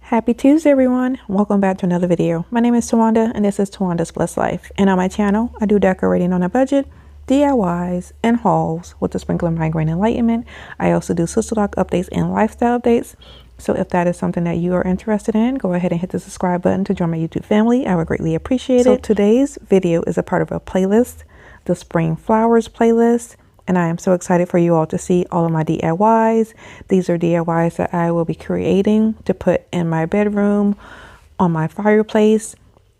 Happy Tuesday, everyone. Welcome back to another video. My name is Tawanda and this is Tawanda's Blessed Life. And on my channel, I do decorating on a budget, DIYs, and hauls with a sprinkle of migraine enlightenment. I also do sister lock updates and lifestyle updates. So if that is something that you are interested in, go ahead and hit the subscribe button to join my YouTube family. I would greatly appreciate it. So today's video is a part of a playlist, the Spring Flowers playlist. And I am so excited for you all to see all of my DIYs. These are DIYs that I will be creating to put in my bedroom, on my fireplace.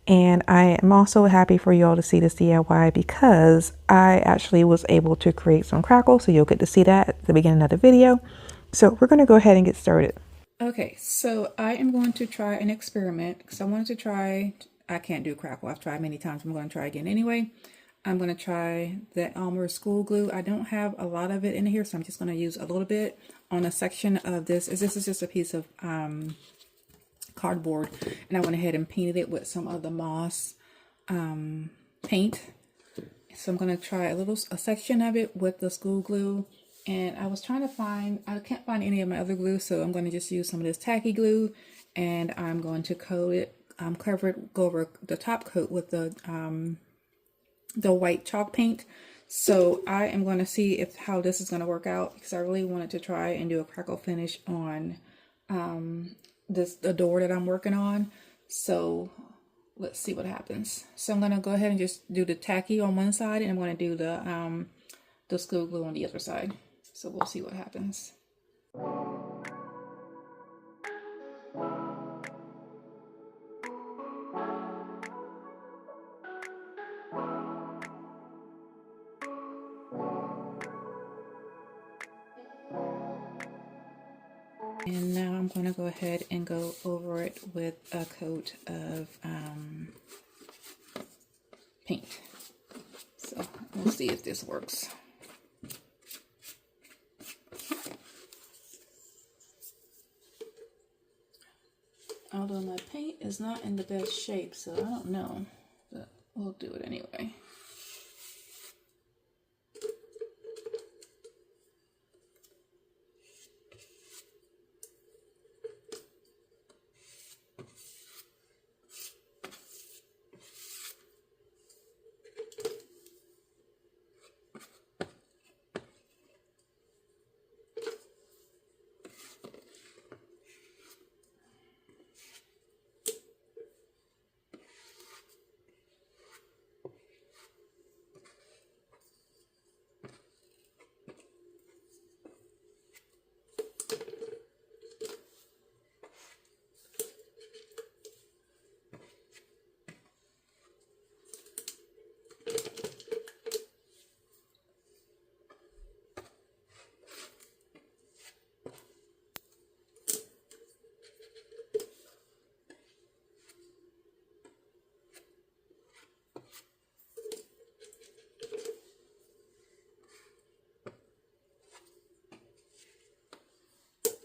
And I am also happy for you all to see this DIY because I actually was able to create some crackle. So you'll get to see that at the beginning of the video. So we're going to go ahead and get started. Okay, so I am going to try an experiment because I wanted to try, I can't do crackle. I've tried many times. I'm going to try again anyway. I'm going to try the Elmer school glue. I don't have a lot of it in here, so I'm just going to use a little bit on a section of this. This is just a piece of cardboard, and I went ahead and painted it with some of the moss paint. So I'm going to try a section of it with the school glue, and I was trying to find, I can't find any of my other glue, so I'm going to just use some of this tacky glue, and I'm going to coat it, cover it, go over the top coat with the white chalk paint. So I am going to see how this is going to work out because I really wanted to try and do a crackle finish on the door that I'm working on. So let's see what happens. So I'm going to go ahead and just do the tacky on one side, and I'm going to do the school glue on the other side. So we'll see what happens. And now I'm going to go ahead and go over it with a coat of paint. So we'll see if this works. Although my paint is not in the best shape, so I don't know, but we'll do it anyway.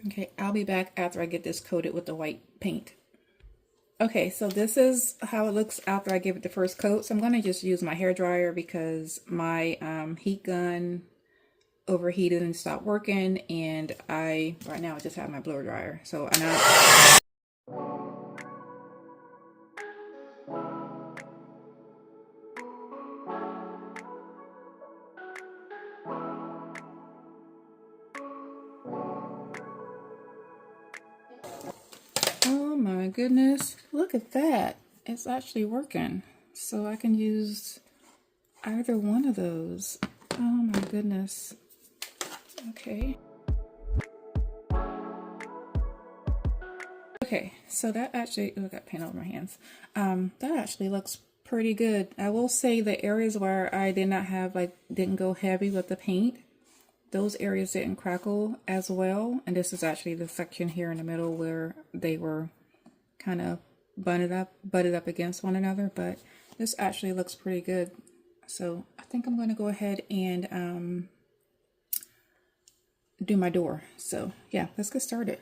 Okay, I'll be back after I get this coated with the white paint. Okay, so this is how it looks after I give it the first coat. So I'm going to just use my hair dryer because my heat gun overheated and stopped working, and right now I just have my blower dryer. So I know. Oh my goodness, look at that. It's actually working. So I can use either one of those. Oh my goodness. Okay. Okay, so that actually, oh, I got paint over my hands. That actually looks pretty good. I will say the areas where I did not have, didn't go heavy with the paint, those areas didn't crackle as well. And this is actually the section here in the middle where they were kind of butted up against one another, but this actually looks pretty good. So I think I'm going to go ahead and do my door. So yeah, let's get started.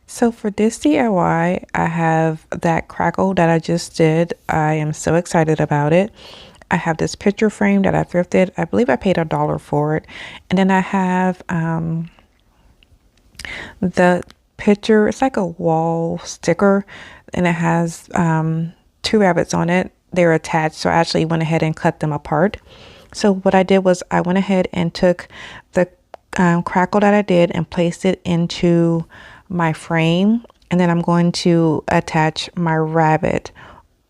So for this DIY, I have that crackle that I just did. I am so excited about it. I have this picture frame that I thrifted. I believe I paid $1 for it. And then I have the picture. It's like a wall sticker, and it has 2 rabbits on it. They're attached, so I actually went ahead and cut them apart. So what I did was I went ahead and took the crackle that I did and placed it into my frame, and then I'm going to attach my rabbit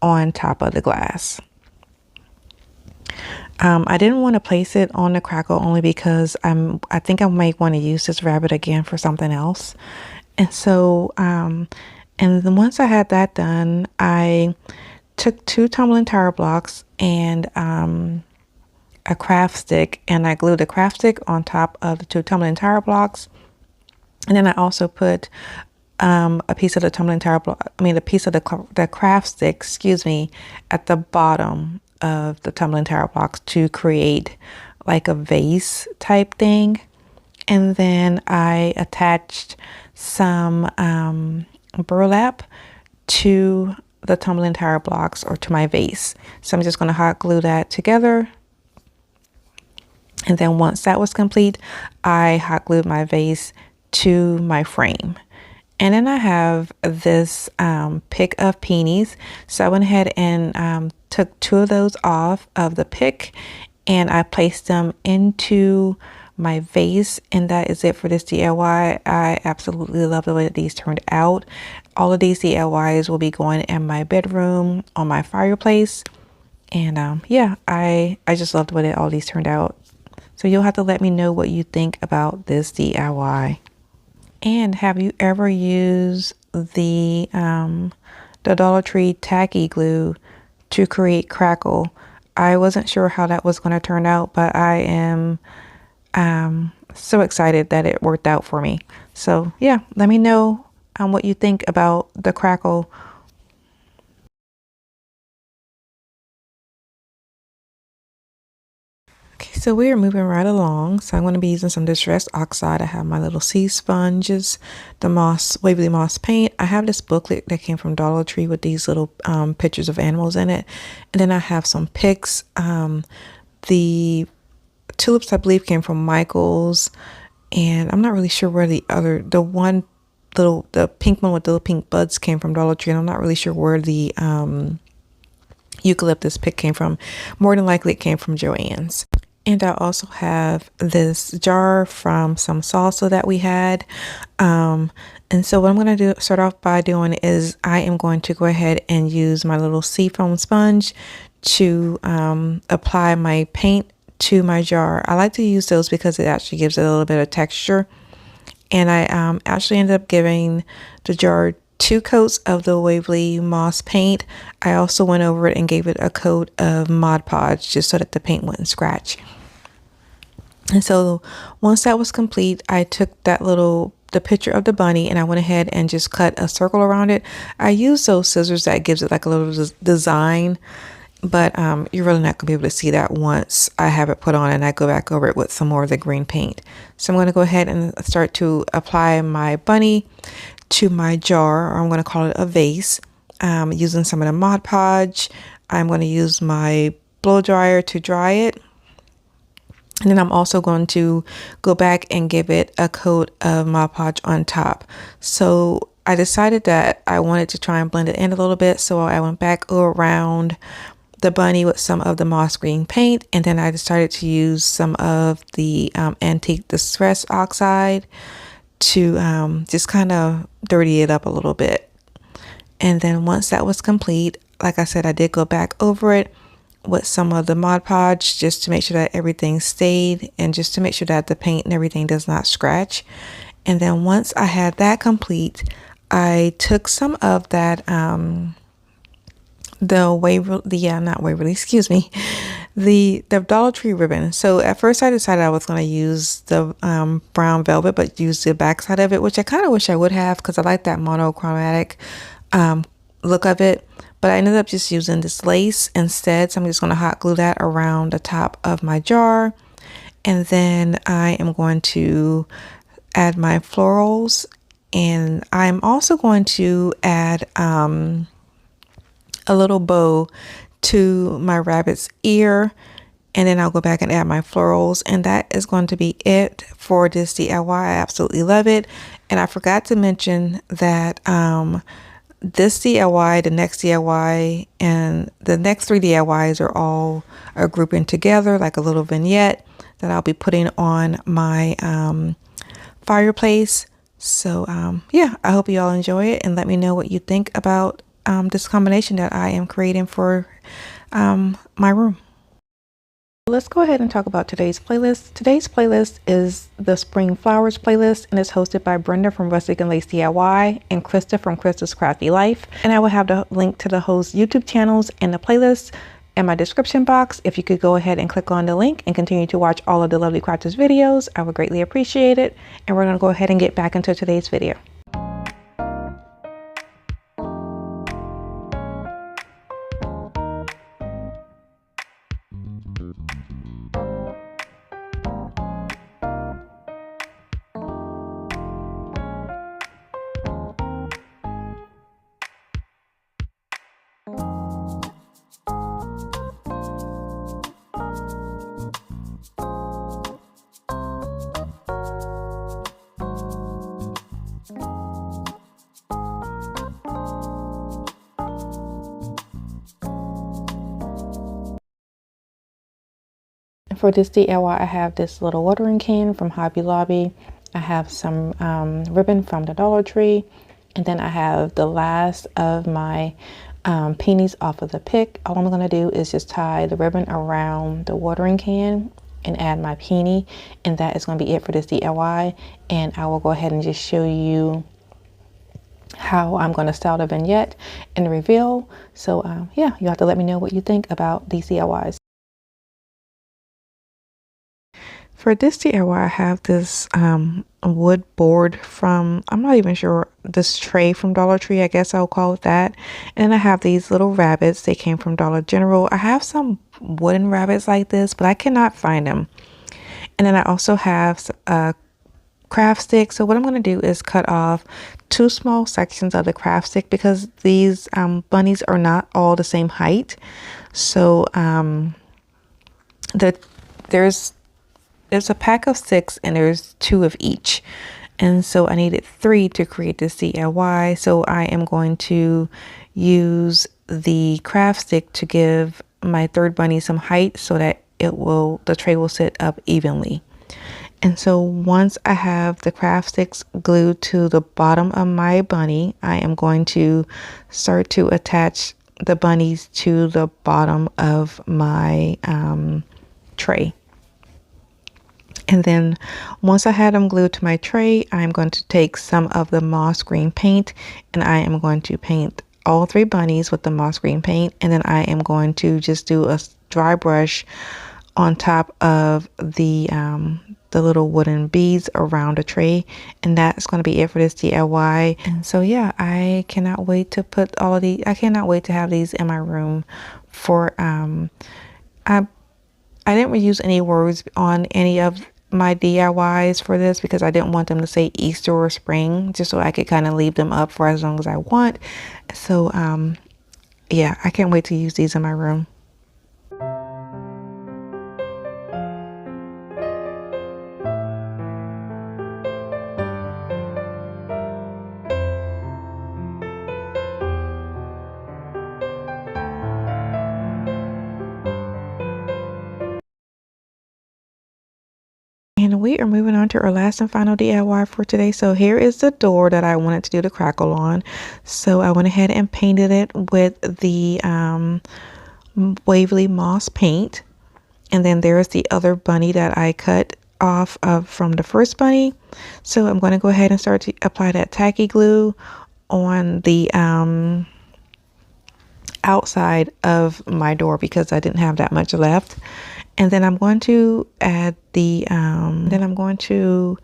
on top of the glass. I didn't want to place it on the crackle only because I think I might want to use this rabbit again for something else. And so and then once I had that done, I took 2 tumbling tire blocks and a craft stick, and I glued the craft stick on top of the 2 tumbling tire blocks. And then I also put a piece of the tumbling tire block, a piece of the craft stick, excuse me, at the bottom of the tumbling tire blocks to create like a vase type thing. And then I attached some burlap to the tumbling tire blocks, or to my vase. So I'm just going to hot glue that together. And then once that was complete, I hot glued my vase to my frame. And then I have this pick of peonies. So I went ahead and took 2 of those off of the pick, and I placed them into my vase. And that is it for this DIY. I absolutely love the way that these turned out. All of these DIYs will be going in my bedroom, on my fireplace. And yeah, I just love the way that all these turned out. So you'll have to let me know what you think about this DIY. And have you ever used the Dollar Tree tacky glue to create crackle? I wasn't sure how that was going to turn out, but I am so excited that it worked out for me. So yeah, let me know what you think about the crackle. Okay, so we are moving right along. So I'm going to be using some distress oxide. I have my little sea sponges, the Waverly Moss paint. I have this booklet that came from Dollar Tree with these little pictures of animals in it. And then I have some picks. The tulips, I believe, came from Michael's. And I'm not really sure where the pink one with the little pink buds came from Dollar Tree. And I'm not really sure where the eucalyptus pick came from. More than likely it came from Joann's. And I also have this jar from some salsa that we had. And so what I'm going to start off by doing is I am going to go ahead and use my little seafoam sponge to apply my paint to my jar. I like to use those because it actually gives it a little bit of texture. And I actually ended up giving the jar 2 coats of the Waverly Moss paint. I also went over it and gave it a coat of Mod Podge just so that the paint wouldn't scratch. And so once that was complete, I took the picture of the bunny, and I went ahead and just cut a circle around it. I used those scissors that gives it like a little design, but you're really not gonna be able to see that once I have it put on and I go back over it with some more of the green paint. So I'm going to go ahead and start to apply my bunny to my jar, or I'm going to call it a vase, using some of the Mod Podge. I'm going to use my blow dryer to dry it. And then I'm also going to go back and give it a coat of Mod Podge on top. So I decided that I wanted to try and blend it in a little bit. So I went back around the bunny with some of the moss green paint. And then I decided to use some of the antique distress oxide to just kind of dirty it up a little bit. And then once that was complete, like I said, I did go back over it with some of the Mod Podge just to make sure that everything stayed, and just to make sure that the paint and everything does not scratch. And then once I had that complete, I took some of that the Dollar Tree ribbon. So at first I decided I was going to use the brown velvet, but use the back side of it, which I kind of wish I would have, because I like that monochromatic look of it. But I ended up just using this lace instead. So I'm just going to hot glue that around the top of my jar. And then I am going to add my florals. And I'm also going to add a little bow to my rabbit's ear. and then I'll go back and add my florals, and that is going to be it for this DIY. I absolutely love it. And I forgot to mention that this DIY, the next DIY, and the next 3 DIYs are grouping together like a little vignette that I'll be putting on my fireplace. So yeah, I hope you all enjoy it, and let me know what you think about this combination that I am creating for my room. Let's go ahead and talk about today's playlist. Today's playlist is the Spring Flowers playlist, and it's hosted by Brenda from Rustic and Lace DIY and Krista from Krista's Crafty Life. And I will have the link to the host YouTube channels and the playlist in my description box. If you could go ahead and click on the link and continue to watch all of the lovely crafters videos, I would greatly appreciate it. And we're going to go ahead and get back into today's video. For this DIY, I have this little watering can from Hobby Lobby. I have some ribbon from the Dollar Tree, and then I have the last of my peonies off of the pick. All I'm going to do is just tie the ribbon around the watering can and add my peony, and that is going to be it for this DIY. And I will go ahead and just show you how I'm going to style the vignette and the reveal. So yeah, you have to let me know what you think about these DIYs. For this DIY, I have this wood board from, I'm not even sure, this tray from Dollar Tree, I guess I'll call it that. And then I have these little rabbits. They came from Dollar General. I have some wooden rabbits like this, but I cannot find them. And then I also have craft stick. So what I'm going to do is cut off 2 small sections of the craft stick because these bunnies are not all the same height. So there's a pack of 6 and there's 2 of each, and so I needed 3 to create this DIY. So I am going to use the craft stick to give my third bunny some height so that the tray will sit up evenly. And so once I have the craft sticks glued to the bottom of my bunny, I am going to start to attach the bunnies to the bottom of my tray. And then once I had them glued to my tray, I'm going to take some of the moss green paint, and I am going to paint all 3 bunnies with the moss green paint. And then I am going to just do a dry brush on top of the little wooden beads around the tray. And that's going to be it for this DIY. And so yeah, I cannot wait to put all of these, I cannot wait to have these in my room for, I didn't reuse any words on any of my DIYs for this because I didn't want them to say Easter or spring, just so I could kind of leave them up for as long as I want. So yeah, I can't wait to use these in my room. And we are moving on to our last and final DIY for today. So here is the door that I wanted to do the crackle on. So I went ahead and painted it with the Waverly Moss paint. And then there's the other bunny that I cut off from the first bunny. So I'm going to go ahead and start to apply that tacky glue on the outside of my door because I didn't have that much left. And then I'm going to add then I'm going to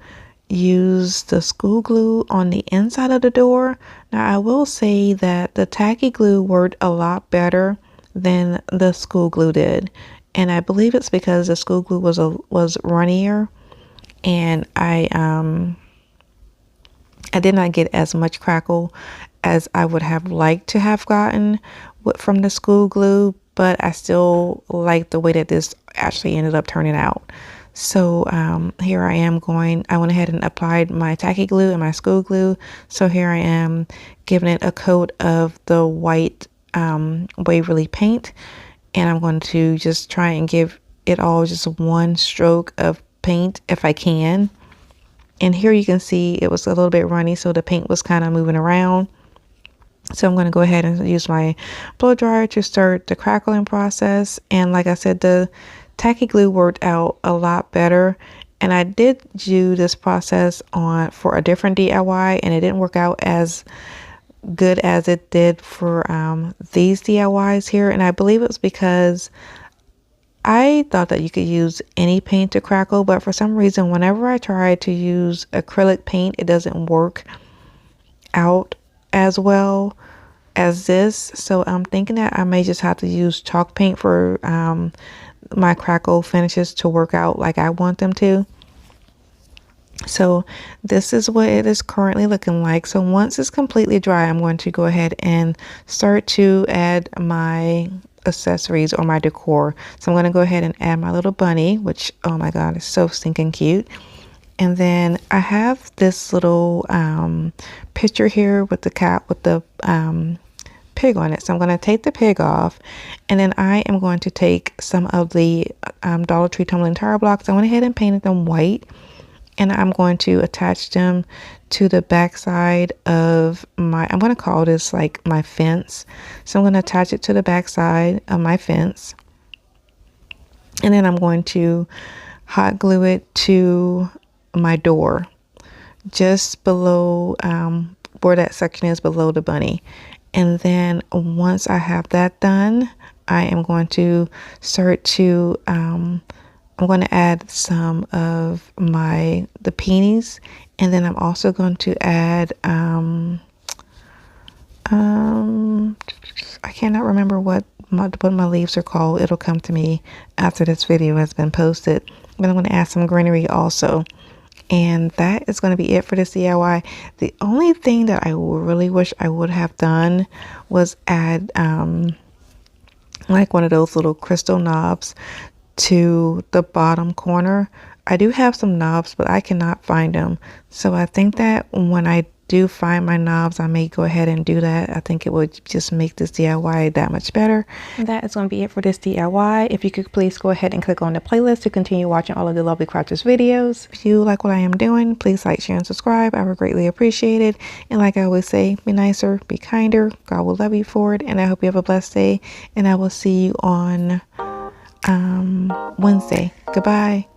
use the school glue on the inside of the door. Now I will say that the tacky glue worked a lot better than the school glue did. And I believe it's because the school glue was runnier, and I did not get as much crackle as I would have liked to have gotten from the school glue, but I still like the way that this actually ended up turning out. So here I am I went ahead and applied my tacky glue and my school glue. So here I am giving it a coat of the white Waverly paint, and I'm going to just try and give it all just one stroke of paint if I can. And here you can see it was a little bit runny, so the paint was kind of moving around. So I'm going to go ahead and use my blow dryer to start the crackling process. And like I said, the tacky glue worked out a lot better. And I did do this process for a different DIY, and it didn't work out as good as it did for these DIYs here. And I believe it was because I thought that you could use any paint to crackle, but for some reason, whenever I try to use acrylic paint, it doesn't work out as well as this. So I'm thinking that I may just have to use chalk paint for my crackle finishes to work out like I want them to. So this is what it is currently looking like. So once it's completely dry, I'm going to go ahead and start to add my accessories or my decor. So I'm going to go ahead and add my little bunny, which, oh my god, is so stinking cute. And then I have this little picture here with the cat with the pig on it. So I'm going to take the pig off, and then I am going to take some of the Dollar Tree tumbling tire blocks. I went ahead and painted them white, and I'm going to attach them to the back side of I'm going to call this like my fence. So I'm going to attach it to the back side of my fence, and then I'm going to hot glue it to my door just below where that section is below the bunny. And then once I have that done, I am going to start to I'm going to add some of the peonies, and then I'm also going to add I cannot remember what my leaves are called. It'll come to me after this video has been posted. But I'm going to add some greenery also. And that is going to be it for this DIY. The only thing that I really wish I would have done was add like one of those little crystal knobs to the bottom corner. I do have some knobs, but I cannot find them. So I think that when I do find my knobs, I may go ahead and do that. I think it would just make this DIY that much better. And that is going to be it for this DIY. If you could please go ahead and click on the playlist to continue watching all of the lovely crafters videos. If you like what I am doing, please like, share, and subscribe. I would greatly appreciate it. And like I always say, be nicer, be kinder. God will love you for it. And I hope you have a blessed day. And I will see you on Wednesday. Goodbye.